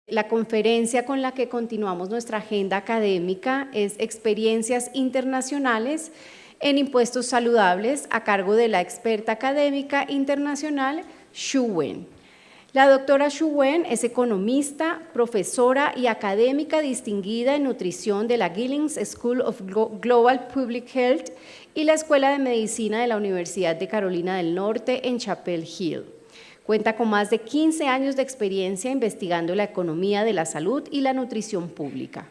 La conferencia con la que continuamos nuestra agenda académica es Experiencias Internacionales en Impuestos Saludables, a cargo de la experta académica internacional Xu Wen. La doctora Xu Wen es economista, profesora y académica distinguida en nutrición de la Gillings School of Global Public Health y la Escuela de Medicina de la Universidad de Carolina del Norte en Chapel Hill. Cuenta con más de 15 años de experiencia investigando la economía de la salud y la nutrición pública.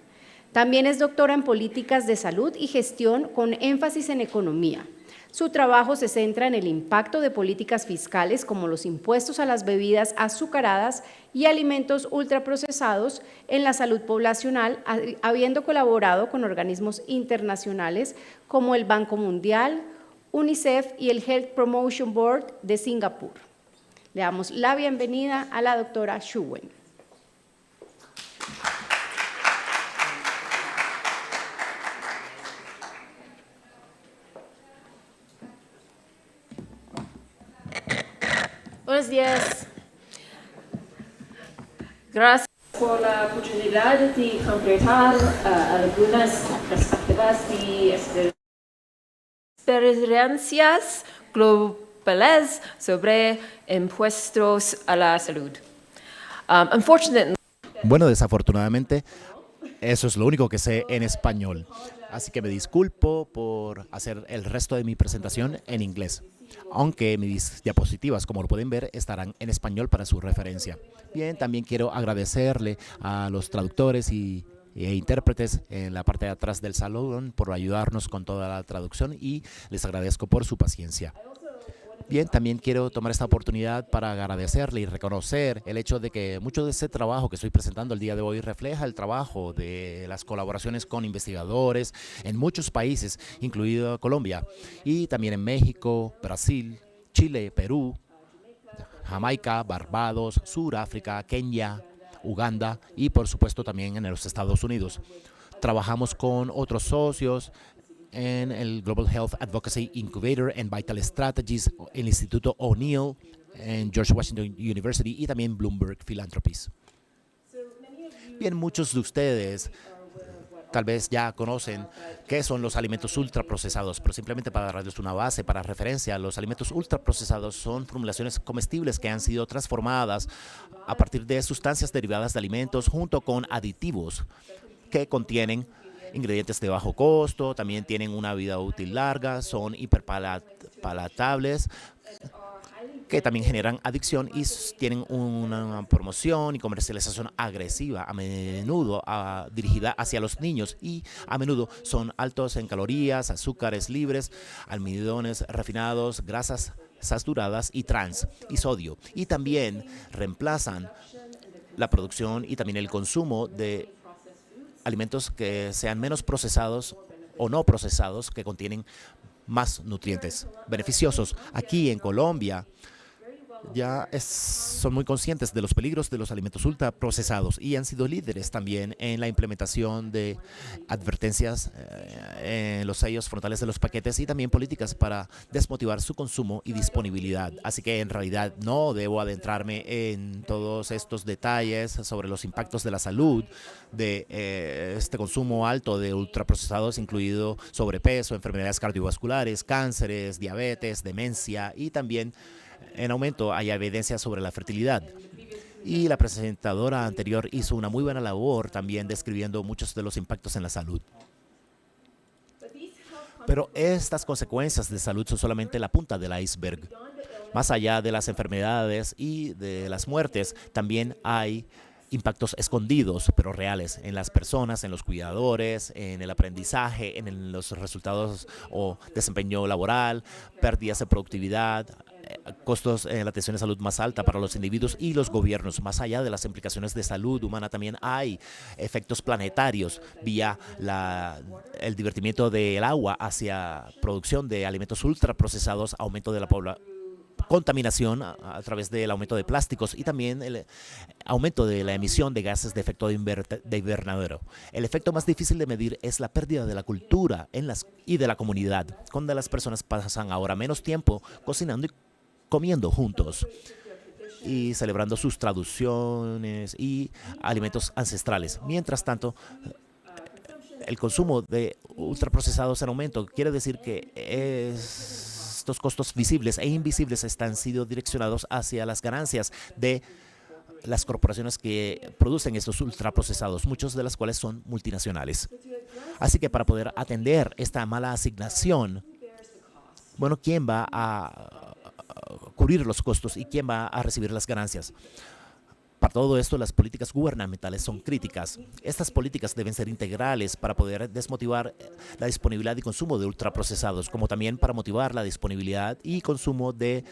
También es doctora en políticas de salud y gestión con énfasis en economía. Su trabajo se centra en el impacto de políticas fiscales como los impuestos a las bebidas azucaradas y alimentos ultraprocesados en la salud poblacional, habiendo colaborado con organismos internacionales como el Banco Mundial, UNICEF y el Health Promotion Board de Singapur. Le damos la bienvenida a la doctora Xu Wen. Buenos días. Gracias por la oportunidad de completar algunas perspectivas y experiencias globales sobre impuestos a la salud. Bueno, desafortunadamente, eso es lo único que sé en español. Así que me disculpo por hacer el resto de mi presentación en inglés, aunque mis diapositivas, como lo pueden ver, estarán en español para su referencia. Bien, también quiero agradecerle a los traductores e intérpretes en la parte de atrás del salón por ayudarnos con toda la traducción y les agradezco por su paciencia. Bien, también quiero tomar esta oportunidad para agradecerle y reconocer el hecho de que mucho de ese trabajo que estoy presentando el día de hoy refleja el trabajo de las colaboraciones con investigadores en muchos países, incluido Colombia, y también en México, Brasil, Chile, Perú, Jamaica, Barbados, Sudáfrica, Kenia, Uganda y por supuesto también en los Estados Unidos. Trabajamos con otros socios en el Global Health Advocacy Incubator en Vital Strategies, el Instituto O'Neill en George Washington University y también Bloomberg Philanthropies. Bien, muchos de ustedes tal vez ya conocen qué son los alimentos ultraprocesados, pero simplemente para darles una base, para referencia, los alimentos ultraprocesados son formulaciones comestibles que han sido transformadas a partir de sustancias derivadas de alimentos junto con aditivos que contienen ingredientes de bajo costo, también tienen una vida útil larga, son hiperpalatables, que también generan adicción y tienen una promoción y comercialización agresiva, a menudo dirigida hacia los niños y a menudo son altos en calorías, azúcares libres, almidones refinados, grasas saturadas y trans y sodio. Y también reemplazan la producción y también el consumo de alimentos que sean menos procesados o no procesados, que contienen más nutrientes beneficiosos. Aquí en Colombia ya son muy conscientes de los peligros de los alimentos ultraprocesados y han sido líderes también en la implementación de advertencias en los sellos frontales de los paquetes y también políticas para desmotivar su consumo y disponibilidad. Así que en realidad no debo adentrarme en todos estos detalles sobre los impactos de la salud de este consumo alto de ultraprocesados, incluido sobrepeso, enfermedades cardiovasculares, cánceres, diabetes, demencia y también en aumento hay evidencia sobre la fertilidad. Y la presentadora anterior hizo una muy buena labor también describiendo muchos de los impactos en la salud. Pero estas consecuencias de salud son solamente la punta del iceberg. Más allá de las enfermedades y de las muertes, también hay impactos escondidos, pero reales, en las personas, en los cuidadores, en el aprendizaje, en los resultados o desempeño laboral, pérdidas de productividad, costos en la atención de salud más alta para los individuos y los gobiernos. Más allá de las implicaciones de salud humana, también hay efectos planetarios vía el divertimiento del agua hacia producción de alimentos ultraprocesados, aumento de la contaminación a través del aumento de plásticos y también el aumento de la emisión de gases de efecto de invernadero. El efecto más difícil de medir es la pérdida de la cultura y de la comunidad, cuando las personas pasan ahora menos tiempo cocinando y comiendo juntos. y celebrando sus traducciones y alimentos ancestrales. Mientras tanto, el consumo de ultraprocesados en aumento quiere decir que estos costos visibles e invisibles están siendo direccionados hacia las ganancias de las corporaciones que producen estos ultraprocesados, muchos de las cuales son multinacionales. Así que para poder atender esta mala asignación, bueno, ¿quién va a cubrir los costos y quién va a recibir las ganancias? Para todo esto, las políticas gubernamentales son críticas. Estas políticas deben ser integrales para poder desmotivar la disponibilidad y consumo de ultraprocesados, como también para motivar la disponibilidad y consumo de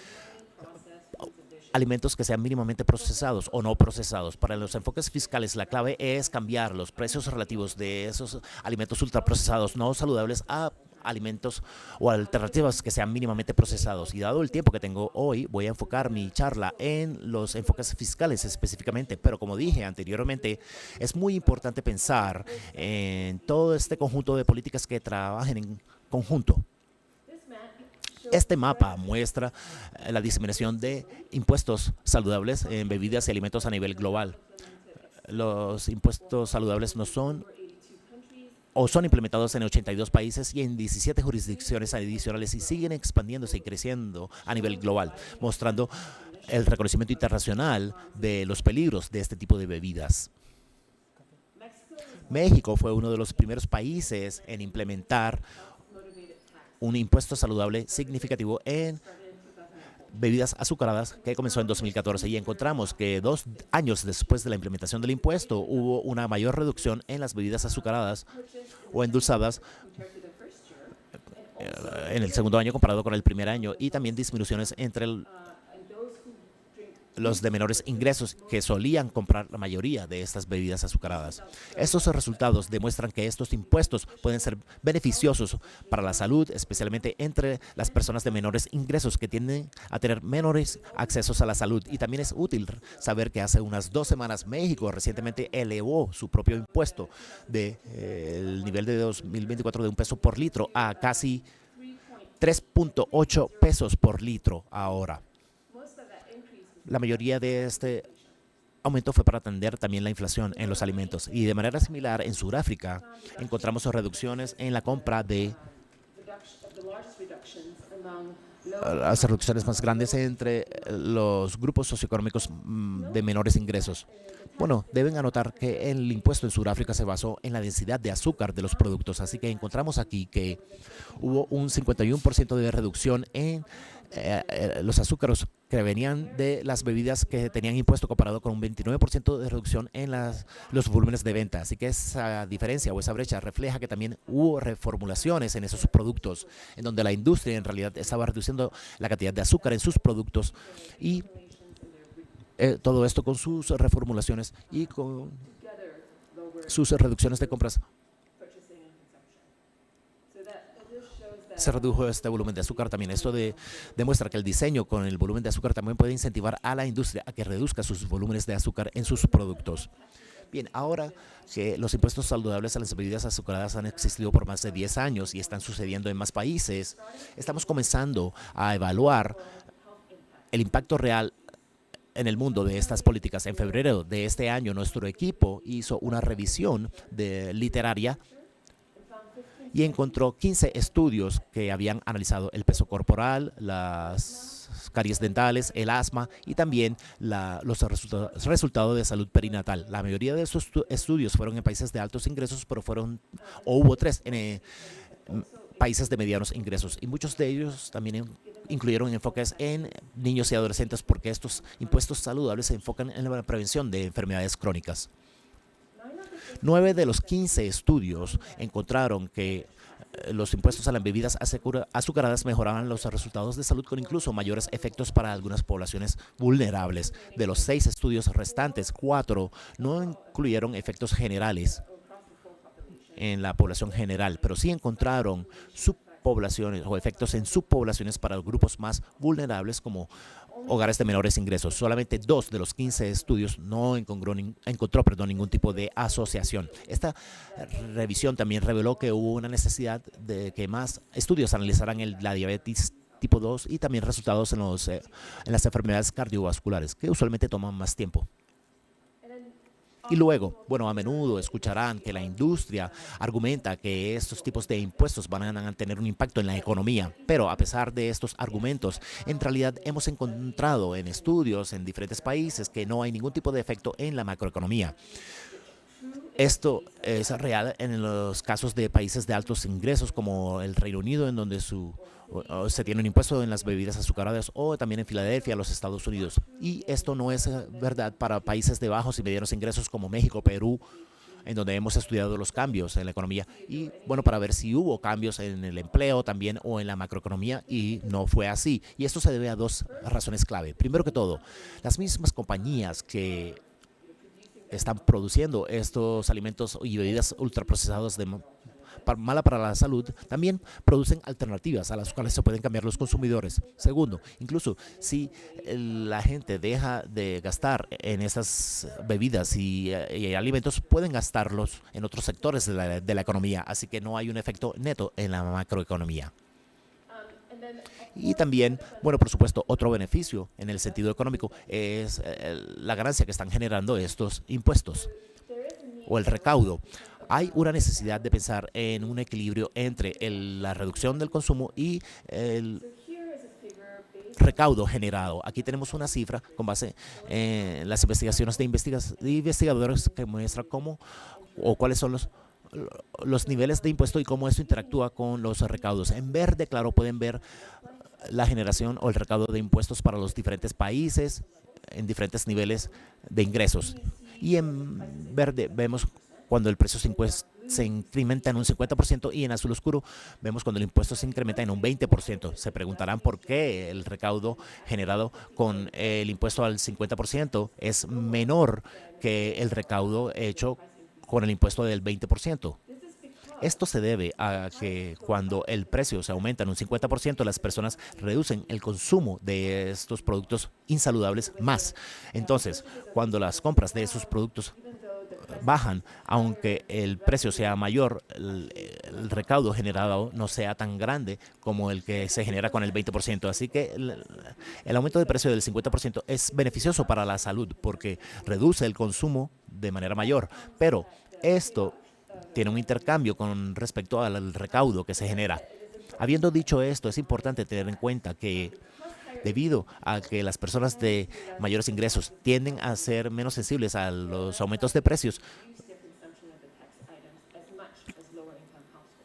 alimentos que sean mínimamente procesados o no procesados. Para los enfoques fiscales, la clave es cambiar los precios relativos de esos alimentos ultraprocesados no saludables a alimentos o alternativas que sean mínimamente procesados. Y dado el tiempo que tengo hoy, voy a enfocar mi charla en los enfoques fiscales específicamente. Pero como dije anteriormente, es muy importante pensar en todo este conjunto de políticas que trabajen en conjunto. Este mapa muestra la diseminación de impuestos saludables en bebidas y alimentos a nivel global. Los impuestos saludables no son o son implementados en 82 países y en 17 jurisdicciones adicionales y siguen expandiéndose y creciendo a nivel global, mostrando el reconocimiento internacional de los peligros de este tipo de bebidas. México fue uno de los primeros países en implementar un impuesto saludable significativo en bebidas azucaradas que comenzó en 2014 y encontramos que 2 años después de la implementación del impuesto hubo una mayor reducción en las bebidas azucaradas o endulzadas en el segundo año comparado con el primer año y también disminuciones entre los de menores ingresos que solían comprar la mayoría de estas bebidas azucaradas. Estos resultados demuestran que estos impuestos pueden ser beneficiosos para la salud, especialmente entre las personas de menores ingresos que tienden a tener menores accesos a la salud. Y también es útil saber que hace unas 2 semanas México recientemente elevó su propio impuesto del nivel de 2024 de $1 por litro a casi 3.8 pesos por litro ahora. La mayoría de este aumento fue para atender también la inflación en los alimentos. Y de manera similar, en Sudáfrica encontramos reducciones en la compra de las reducciones más grandes entre los grupos socioeconómicos de menores ingresos. Bueno, deben anotar que el impuesto en Sudáfrica se basó en la densidad de azúcar de los productos, así que encontramos aquí que hubo un 51% de reducción en los azúcares que venían de las bebidas que tenían impuesto comparado con un 29% de reducción en los volúmenes de venta. Así que esa diferencia o esa brecha refleja que también hubo reformulaciones en esos productos, en donde la industria en realidad estaba reduciendo la cantidad de azúcar en sus productos y todo esto con sus reformulaciones y con sus reducciones de compras. Se redujo este volumen de azúcar también. Esto demuestra que el diseño con el volumen de azúcar también puede incentivar a la industria a que reduzca sus volúmenes de azúcar en sus productos. Bien, ahora que los impuestos saludables a las bebidas azucaradas han existido por más de 10 años y están sucediendo en más países, estamos comenzando a evaluar el impacto real en el mundo de estas políticas. En febrero de este año, nuestro equipo hizo una revisión literaria y encontró 15 estudios que habían analizado el peso corporal, las caries dentales, el asma y también los resultados de salud perinatal. La mayoría de estos estudios fueron en países de altos ingresos, pero hubo 3 en países de medianos ingresos y muchos de ellos también incluyeron enfoques en niños y adolescentes porque estos impuestos saludables se enfocan en la prevención de enfermedades crónicas. 9 de los 15 estudios encontraron que los impuestos a las bebidas azucaradas mejoraban los resultados de salud con incluso mayores efectos para algunas poblaciones vulnerables. De los 6 estudios restantes, 4 no incluyeron efectos generales en la población general, pero sí encontraron subpoblaciones o efectos en subpoblaciones para los grupos más vulnerables como hogares de menores ingresos. Solamente 2 de los 15 estudios no encontró ningún tipo de asociación. Esta revisión también reveló que hubo una necesidad de que más estudios analizaran la diabetes tipo 2 y también resultados en las enfermedades cardiovasculares, que usualmente toman más tiempo. Y luego, bueno, a menudo escucharán que la industria argumenta que estos tipos de impuestos van a tener un impacto en la economía, pero a pesar de estos argumentos, en realidad hemos encontrado en estudios en diferentes países que no hay ningún tipo de efecto en la macroeconomía. Esto es real en los casos de países de altos ingresos como el Reino Unido, en donde se tiene un impuesto en las bebidas azucaradas, o también en Filadelfia, los Estados Unidos. Y esto no es verdad para países de bajos y medianos ingresos como México, Perú, en donde hemos estudiado los cambios en la economía y, bueno, para ver si hubo cambios en el empleo también o en la macroeconomía, y no fue así. Y esto se debe a dos razones clave. Primero que todo, las mismas compañías que están produciendo estos alimentos y bebidas ultraprocesados mala para la salud, también producen alternativas a las cuales se pueden cambiar los consumidores. Segundo, incluso si la gente deja de gastar en esas bebidas y alimentos, pueden gastarlos en otros sectores de la economía, así que no hay un efecto neto en la macroeconomía. Y también, bueno, por supuesto, otro beneficio en el sentido económico es la ganancia que están generando estos impuestos o el recaudo. Hay una necesidad de pensar en un equilibrio entre la reducción del consumo y el recaudo generado. Aquí tenemos una cifra con base en las investigaciones de investigadores que muestra cómo o cuáles son los niveles de impuesto y cómo esto interactúa con los recaudos. En verde claro pueden ver la generación o el recaudo de impuestos para los diferentes países en diferentes niveles de ingresos. Y en verde vemos cuando el precio se incrementa en un 50%, y en azul oscuro vemos cuando el impuesto se incrementa en un 20%. Se preguntarán por qué el recaudo generado con el impuesto al 50% es menor que el recaudo hecho con el impuesto del 20%. Esto se debe a que cuando el precio se aumenta en un 50%, las personas reducen el consumo de estos productos insaludables más. Entonces, cuando las compras de esos productos bajan, aunque el precio sea mayor, el recaudo generado no sea tan grande como el que se genera con el 20%. Así que el aumento de precio del 50% es beneficioso para la salud porque reduce el consumo de manera mayor. Pero esto tiene un intercambio con respecto al recaudo que se genera. Habiendo dicho esto, es importante tener en cuenta que debido a que las personas de mayores ingresos tienden a ser menos sensibles a los aumentos de precios,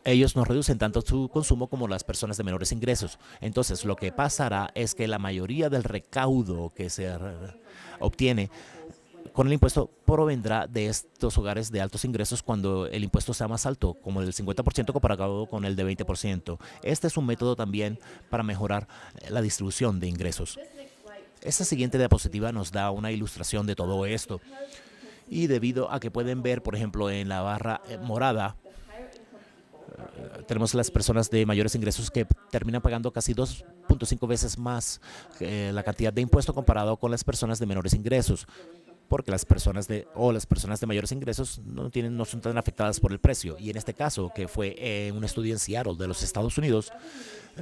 ellos no reducen tanto su consumo como las personas de menores ingresos. Entonces, lo que pasará es que la mayoría del recaudo que se obtiene con el impuesto provendrá de estos hogares de altos ingresos cuando el impuesto sea más alto, como el 50% comparado con el de 20%. Este es un método también para mejorar la distribución de ingresos. Esta siguiente diapositiva nos da una ilustración de todo esto. Y debido a que pueden ver, por ejemplo, en la barra morada, tenemos las personas de mayores ingresos que terminan pagando casi 2.5 veces más la cantidad de impuesto comparado con las personas de menores ingresos, porque las personas de mayores ingresos no son tan afectadas por el precio. Y en este caso, que fue un estudio en Seattle de los Estados Unidos,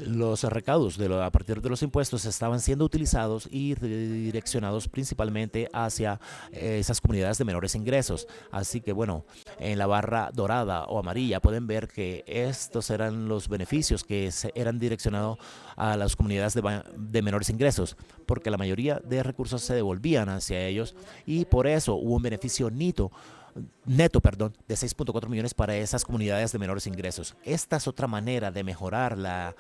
los recaudos a partir de los impuestos estaban siendo utilizados y redireccionados principalmente hacia esas comunidades de menores ingresos. Así que, bueno, en la barra dorada o amarilla pueden ver que estos eran los beneficios que eran direccionados a las comunidades de menores ingresos, porque la mayoría de recursos se devolvían hacia ellos, y por eso hubo un beneficio neto de 6.4 millones para esas comunidades de menores ingresos. Esta es otra manera de mejorar la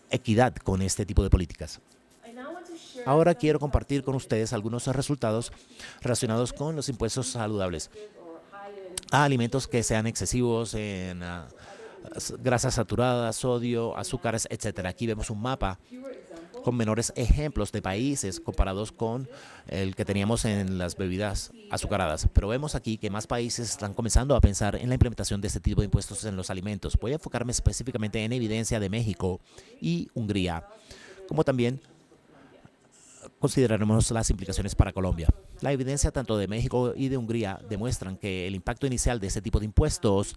equidad con este tipo de políticas. Ahora quiero compartir con ustedes algunos resultados relacionados con los impuestos saludables a alimentos que sean excesivos en grasas saturadas, sodio, azúcares, etc. Aquí vemos un mapa con menores ejemplos de países comparados con el que teníamos en las bebidas azucaradas. Pero vemos aquí que más países están comenzando a pensar en la implementación de este tipo de impuestos en los alimentos. Voy a enfocarme específicamente en evidencia de México y Hungría, como también consideraremos las implicaciones para Colombia. La evidencia tanto de México y de Hungría demuestran que el impacto inicial de este tipo de impuestos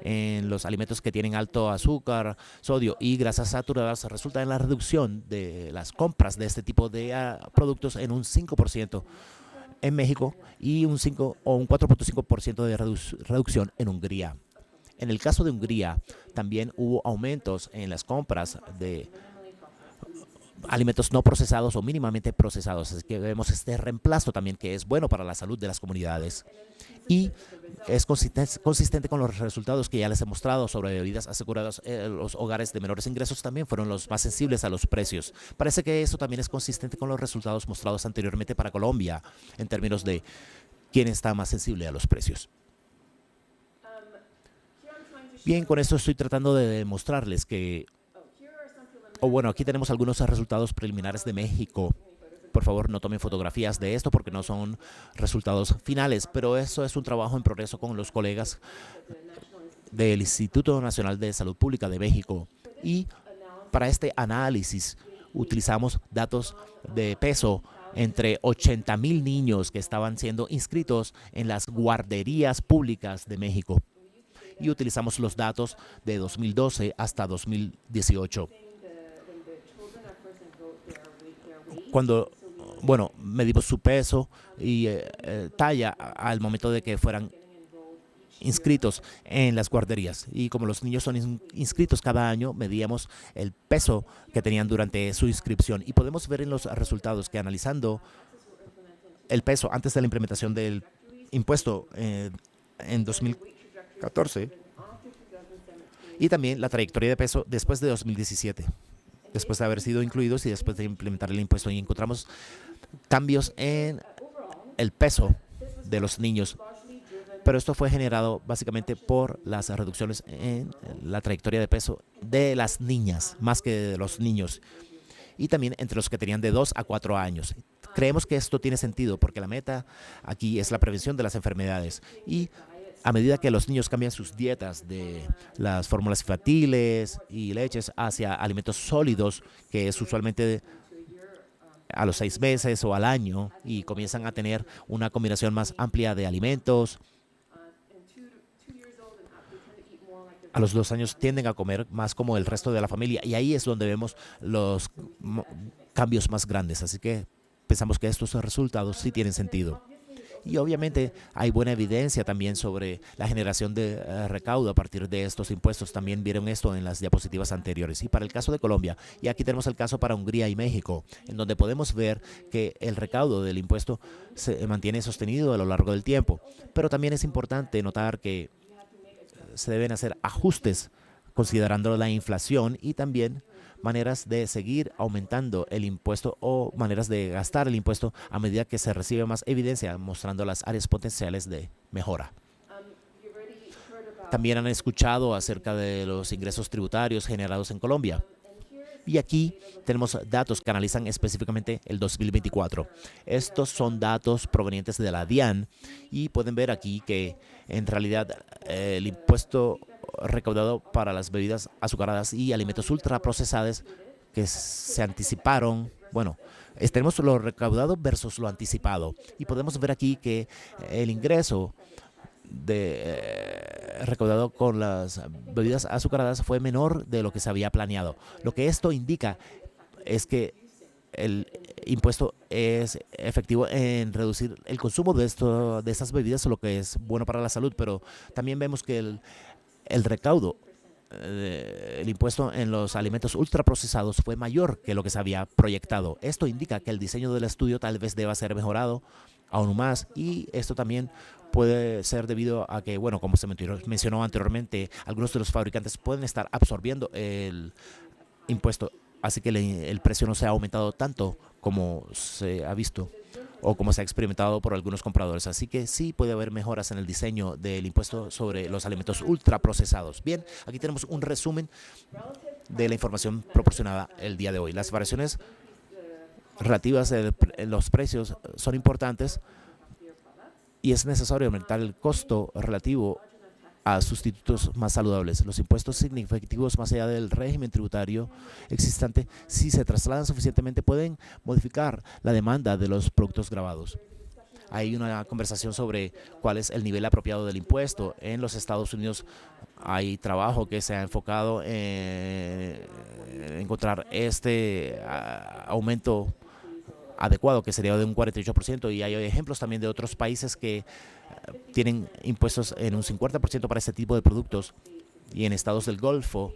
en los alimentos que tienen alto azúcar, sodio y grasas saturadas resulta en la reducción de las compras de este tipo de productos en un 5% en México y un 5 o un 4.5% de reducción en Hungría. En el caso de Hungría, también hubo aumentos en las compras de alimentos no procesados o mínimamente procesados. Así que vemos este reemplazo también que es bueno para la salud de las comunidades. Y es consistente con los resultados que ya les he mostrado sobre bebidas aseguradas. Los hogares de menores ingresos también fueron los más sensibles a los precios. Parece que eso también es consistente con los resultados mostrados anteriormente para Colombia en términos de quién está más sensible a los precios. Bien, con esto estoy tratando de demostrarles que, aquí tenemos algunos resultados preliminares de México. Por favor, no tomen fotografías de esto porque no son resultados finales, pero eso es un trabajo en progreso con los colegas del Instituto Nacional de Salud Pública de México. Y para este análisis utilizamos datos de peso entre 80,000 niños que estaban siendo inscritos en las guarderías públicas de México. Y utilizamos los datos de 2012 hasta 2018. Cuando, medimos su peso y talla al momento de que fueran inscritos en las guarderías. Y como los niños son inscritos cada año, medíamos el peso que tenían durante su inscripción. Y podemos ver en los resultados que analizando el peso antes de la implementación del impuesto en 2014 y también la trayectoria de peso después de 2017, después de haber sido incluidos y después de implementar el impuesto. Y encontramos cambios en el peso de los niños, pero esto fue generado básicamente por las reducciones en la trayectoria de peso de las niñas, más que de los niños, y también entre los que tenían de 2 a 4 años. Creemos que esto tiene sentido porque la meta aquí es la prevención de las enfermedades y a medida que los niños cambian sus dietas de las fórmulas infantiles y leches hacia alimentos sólidos, que es usualmente a los 6 meses o al año, y comienzan a tener una combinación más amplia de alimentos, a los 2 años tienden a comer más como el resto de la familia y ahí es donde vemos los cambios más grandes. Así que pensamos que estos resultados sí tienen sentido. Y obviamente hay buena evidencia también sobre la generación de recaudo a partir de estos impuestos. También vieron esto en las diapositivas anteriores. Y para el caso de Colombia, y aquí tenemos el caso para Hungría y México, en donde podemos ver que el recaudo del impuesto se mantiene sostenido a lo largo del tiempo. Pero también es importante notar que se deben hacer ajustes considerando la inflación y también maneras de seguir aumentando el impuesto o maneras de gastar el impuesto a medida que se recibe más evidencia, mostrando las áreas potenciales de mejora. También han escuchado acerca de los ingresos tributarios generados en Colombia. Y aquí tenemos datos que analizan específicamente el 2024. Estos son datos provenientes de la DIAN y pueden ver aquí que en realidad el impuesto recaudado para las bebidas azucaradas y alimentos ultraprocesados que se anticiparon, tenemos lo recaudado versus lo anticipado. Y podemos ver aquí que el ingreso recaudado con las bebidas azucaradas fue menor de lo que se había planeado. Lo que esto indica es que el impuesto es efectivo en reducir el consumo de estas bebidas, lo que es bueno para la salud, pero también vemos que el recaudo, el impuesto en los alimentos ultraprocesados fue mayor que lo que se había proyectado. Esto indica que el diseño del estudio tal vez deba ser mejorado aún más y esto también puede ser debido a que, como se mencionó anteriormente, algunos de los fabricantes pueden estar absorbiendo el impuesto, así que el precio no se ha aumentado tanto como se ha visto o como se ha experimentado por algunos compradores. Así que sí puede haber mejoras en el diseño del impuesto sobre los alimentos ultraprocesados. Bien, aquí tenemos un resumen de la información proporcionada el día de hoy. Las variaciones relativas en los precios son importantes y es necesario aumentar el costo relativo a sustitutos más saludables. Los impuestos significativos más allá del régimen tributario existente, si se trasladan suficientemente, pueden modificar la demanda de los productos gravados. Hay una conversación sobre cuál es el nivel apropiado del impuesto. En los Estados Unidos hay trabajo que se ha enfocado en encontrar este aumento adecuado, que sería de un 48%, y hay ejemplos también de otros países que tienen impuestos en un 50% para este tipo de productos, y en estados del Golfo,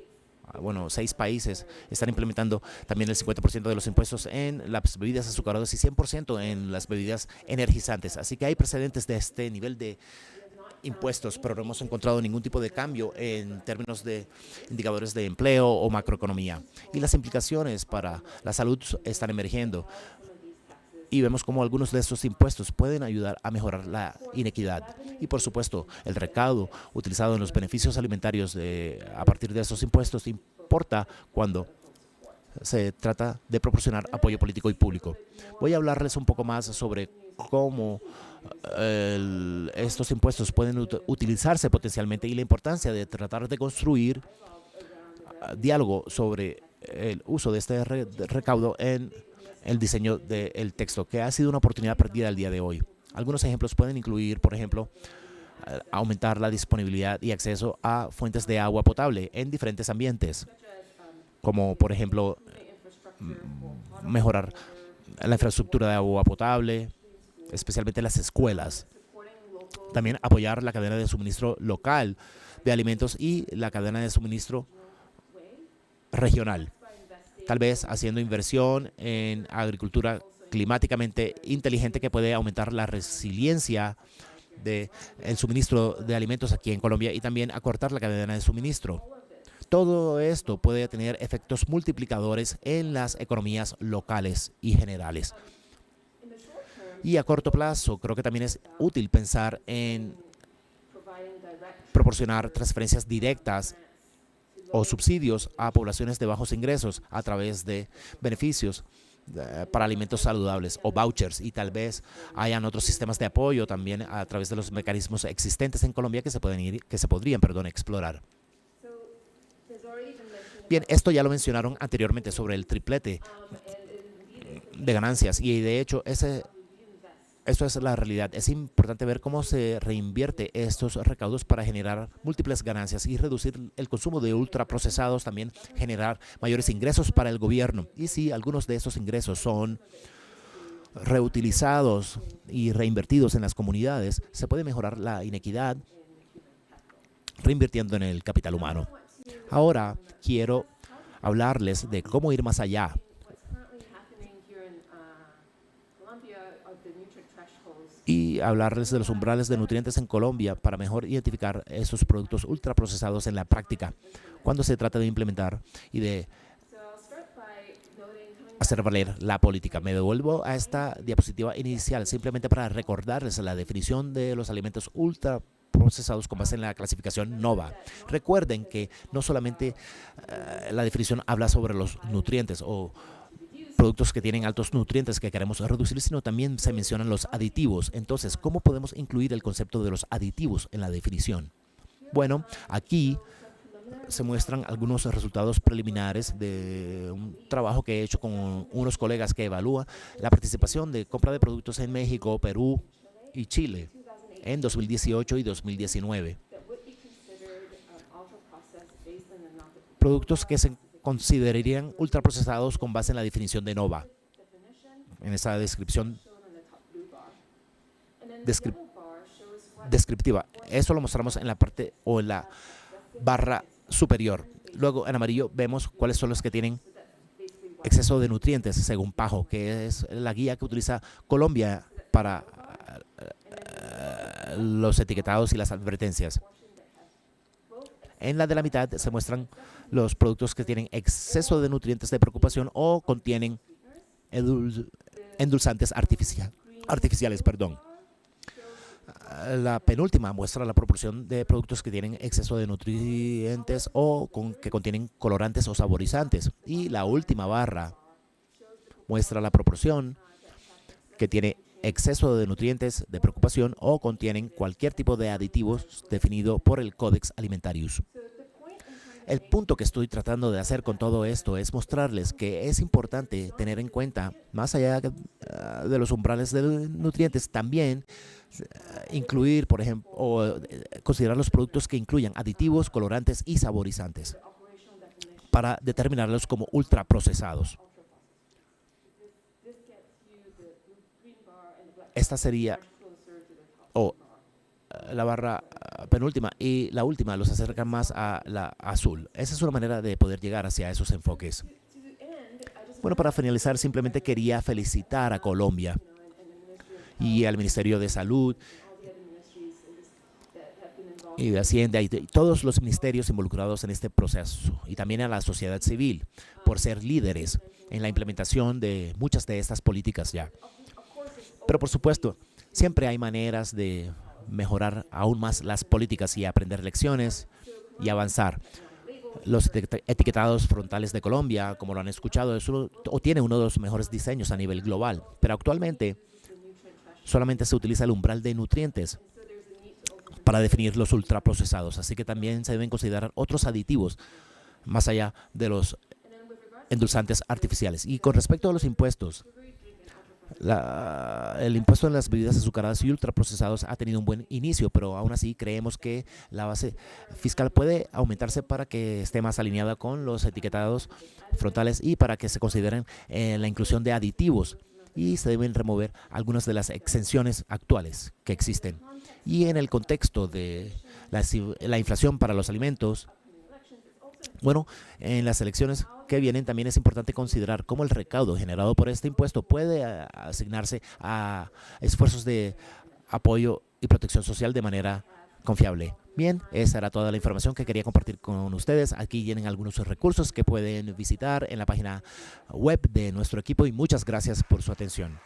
6 países están implementando también el 50% de los impuestos en las bebidas azucaradas y 100% en las bebidas energizantes. Así que hay precedentes de este nivel de impuestos, pero no hemos encontrado ningún tipo de cambio en términos de indicadores de empleo o macroeconomía. Y las implicaciones para la salud están emergiendo. Y vemos cómo algunos de estos impuestos pueden ayudar a mejorar la inequidad. Y por supuesto, el recaudo utilizado en los beneficios alimentarios a partir de esos impuestos importa cuando se trata de proporcionar apoyo político y público. Voy a hablarles un poco más sobre cómo estos impuestos pueden utilizarse potencialmente y la importancia de tratar de construir diálogo sobre el uso de este recaudo en el diseño del texto, que ha sido una oportunidad perdida el día de hoy. Algunos ejemplos pueden incluir, por ejemplo, aumentar la disponibilidad y acceso a fuentes de agua potable en diferentes ambientes, como por ejemplo mejorar la infraestructura de agua potable, especialmente en las escuelas. También apoyar la cadena de suministro local de alimentos y la cadena de suministro regional. Tal vez haciendo inversión en agricultura climáticamente inteligente que puede aumentar la resiliencia del suministro de alimentos aquí en Colombia y también acortar la cadena de suministro. Todo esto puede tener efectos multiplicadores en las economías locales y generales. Y a corto plazo, creo que también es útil pensar en proporcionar transferencias directas o subsidios a poblaciones de bajos ingresos a través de beneficios para alimentos saludables o vouchers, y tal vez hayan otros sistemas de apoyo también a través de los mecanismos existentes en Colombia que se podrían explorar. Bien, esto ya lo mencionaron anteriormente sobre el triplete de ganancias, y de hecho eso es la realidad. Es importante ver cómo se reinvierte estos recaudos para generar múltiples ganancias y reducir el consumo de ultraprocesados, también generar mayores ingresos para el gobierno. Y si algunos de esos ingresos son reutilizados y reinvertidos en las comunidades, se puede mejorar la inequidad reinvirtiendo en el capital humano. Ahora quiero hablarles de cómo ir más allá. Y hablarles de los umbrales de nutrientes en Colombia para mejor identificar esos productos ultraprocesados en la práctica cuando se trata de implementar y de hacer valer la política. Me devuelvo a esta diapositiva inicial simplemente para recordarles la definición de los alimentos ultraprocesados con base en la clasificación NOVA. Recuerden que no solamente la definición habla sobre los nutrientes o productos que tienen altos nutrientes que queremos reducir, sino también se mencionan los aditivos. Entonces, ¿cómo podemos incluir el concepto de los aditivos en la definición? Bueno, aquí se muestran algunos resultados preliminares de un trabajo que he hecho con unos colegas que evalúa la participación de compra de productos en México, Perú y Chile en 2018 y 2019. Productos que se considerarían ultraprocesados con base en la definición de NOVA. En esa descripción descriptiva. Eso lo mostramos en la parte o en la barra superior. Luego en amarillo vemos cuáles son los que tienen exceso de nutrientes según PAHO, que es la guía que utiliza Colombia para los etiquetados y las advertencias. En la de la mitad se muestran los productos que tienen exceso de nutrientes de preocupación o contienen endulzantes artificiales. La penúltima muestra la proporción de productos que tienen exceso de nutrientes o que contienen colorantes o saborizantes. Y la última barra muestra la proporción que tiene exceso de nutrientes de preocupación o contienen cualquier tipo de aditivos definido por el Codex Alimentarius. El punto que estoy tratando de hacer con todo esto es mostrarles que es importante tener en cuenta, más allá de los umbrales de nutrientes, también incluir, por ejemplo, o considerar los productos que incluyan aditivos, colorantes y saborizantes para determinarlos como ultraprocesados. Esta sería la barra penúltima, y la última los acerca más a la azul. Esa es una manera de poder llegar hacia esos enfoques. Bueno, para finalizar, simplemente quería felicitar a Colombia y al Ministerio de Salud y de Hacienda y todos los ministerios involucrados en este proceso, y también a la sociedad civil por ser líderes en la implementación de muchas de estas políticas ya. Pero por supuesto, siempre hay maneras de mejorar aún más las políticas y aprender lecciones y avanzar. Los etiquetados frontales de Colombia, como lo han escuchado, tiene uno de los mejores diseños a nivel global, pero actualmente solamente se utiliza el umbral de nutrientes para definir los ultraprocesados, así que también se deben considerar otros aditivos más allá de los endulzantes artificiales. Y con respecto a los impuestos, el impuesto en las bebidas azucaradas y ultraprocesados ha tenido un buen inicio, pero aún así creemos que la base fiscal puede aumentarse para que esté más alineada con los etiquetados frontales y para que se consideren la inclusión de aditivos, y se deben remover algunas de las exenciones actuales que existen. Y en el contexto de la inflación para los alimentos, bueno, en las elecciones que vienen también es importante considerar cómo el recaudo generado por este impuesto puede asignarse a esfuerzos de apoyo y protección social de manera confiable. Bien, esa era toda la información que quería compartir con ustedes. Aquí tienen algunos recursos que pueden visitar en la página web de nuestro equipo, y muchas gracias por su atención.